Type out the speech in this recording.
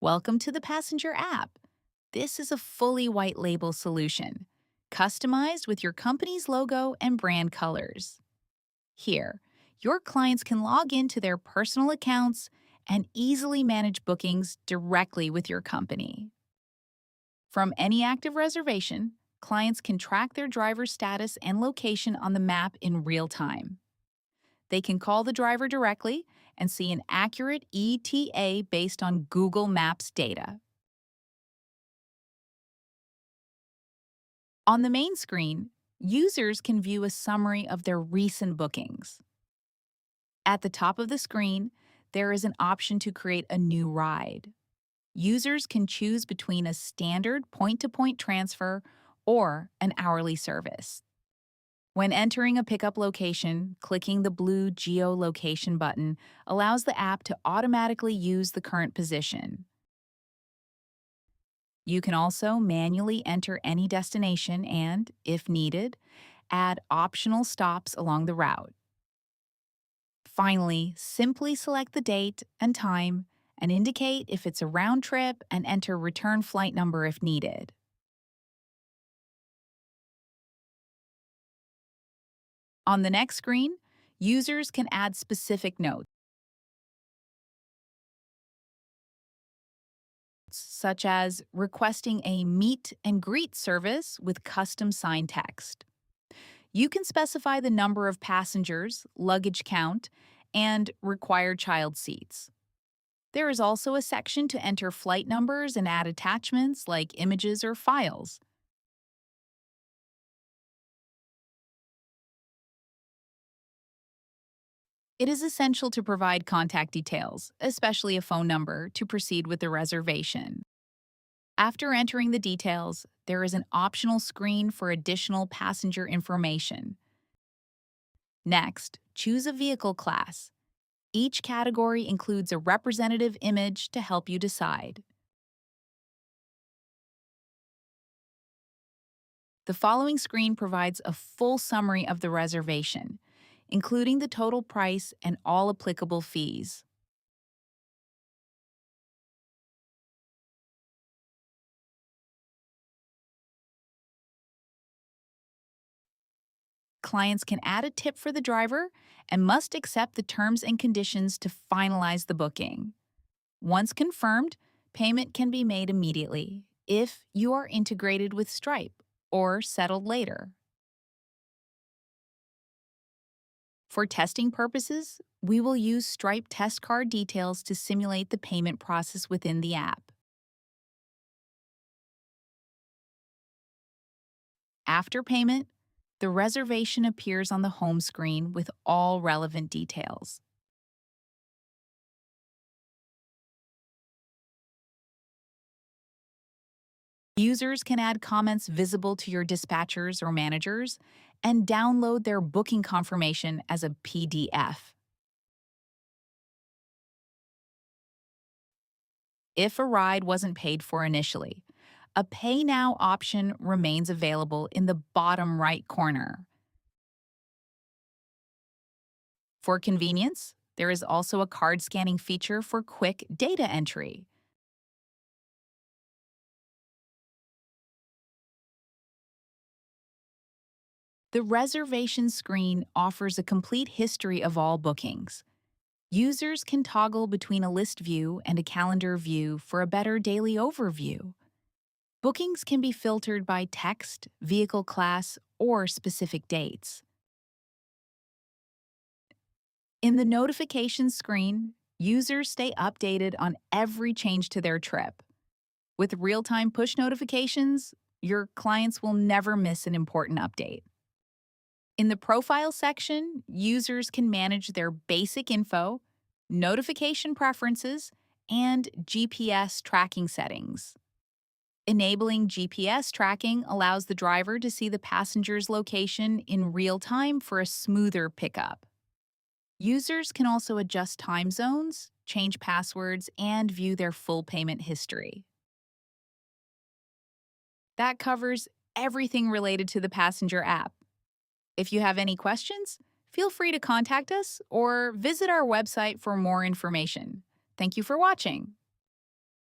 Welcome to the Passenger app. This is a fully white label solution, customized with your company's logo and brand colors. Here, your clients can log into their personal accounts and easily manage bookings directly with your company. From any active reservation, clients can track their driver's status and location on the map in real time. They can call the driver directly and see an accurate ETA based on Google Maps data. On the main screen, users can view a summary of their recent bookings. At the top of the screen, there is an option to create a new ride. Users can choose between a standard point-to-point transfer or an hourly service. When entering a pickup location, clicking the blue geolocation button allows the app to automatically use the current position. You can also manually enter any destination and, if needed, add optional stops along the route. Finally, simply select the date and time and indicate if it's a round trip and enter return flight number if needed. On the next screen, users can add specific notes, such as requesting a meet and greet service with custom sign text. You can specify the number of passengers, luggage count, and required child seats. There is also a section to enter flight numbers and add attachments like images or files. It is essential to provide contact details, especially a phone number, to proceed with the reservation. After entering the details, there is an optional screen for additional passenger information. Next, choose a vehicle class. Each category includes a representative image to help you decide. The following screen provides a full summary of the reservation, including the total price and all applicable fees. Clients can add a tip for the driver and must accept the terms and conditions to finalize the booking. Once confirmed, payment can be made immediately if you are integrated with Stripe or settled later. For testing purposes, we will use Stripe test card details to simulate the payment process within the app. After payment, the reservation appears on the home screen with all relevant details. Users can add comments visible to your dispatchers or managers and download their booking confirmation as a PDF. If a ride wasn't paid for initially, a Pay Now option remains available in the bottom right corner. For convenience, there is also a card scanning feature for quick data entry. The reservation screen offers a complete history of all bookings. Users can toggle between a list view and a calendar view for a better daily overview. Bookings can be filtered by text, vehicle class, or specific dates. In the notifications screen, users stay updated on every change to their trip. With real-time push notifications, your clients will never miss an important update. In the Profile section, users can manage their basic info, notification preferences, and GPS tracking settings. Enabling GPS tracking allows the driver to see the passenger's location in real time for a smoother pickup. Users can also adjust time zones, change passwords, and view their full payment history. That covers everything related to the Passenger app. If you have any questions, feel free to contact us or visit our website for more information. Thank you for watching.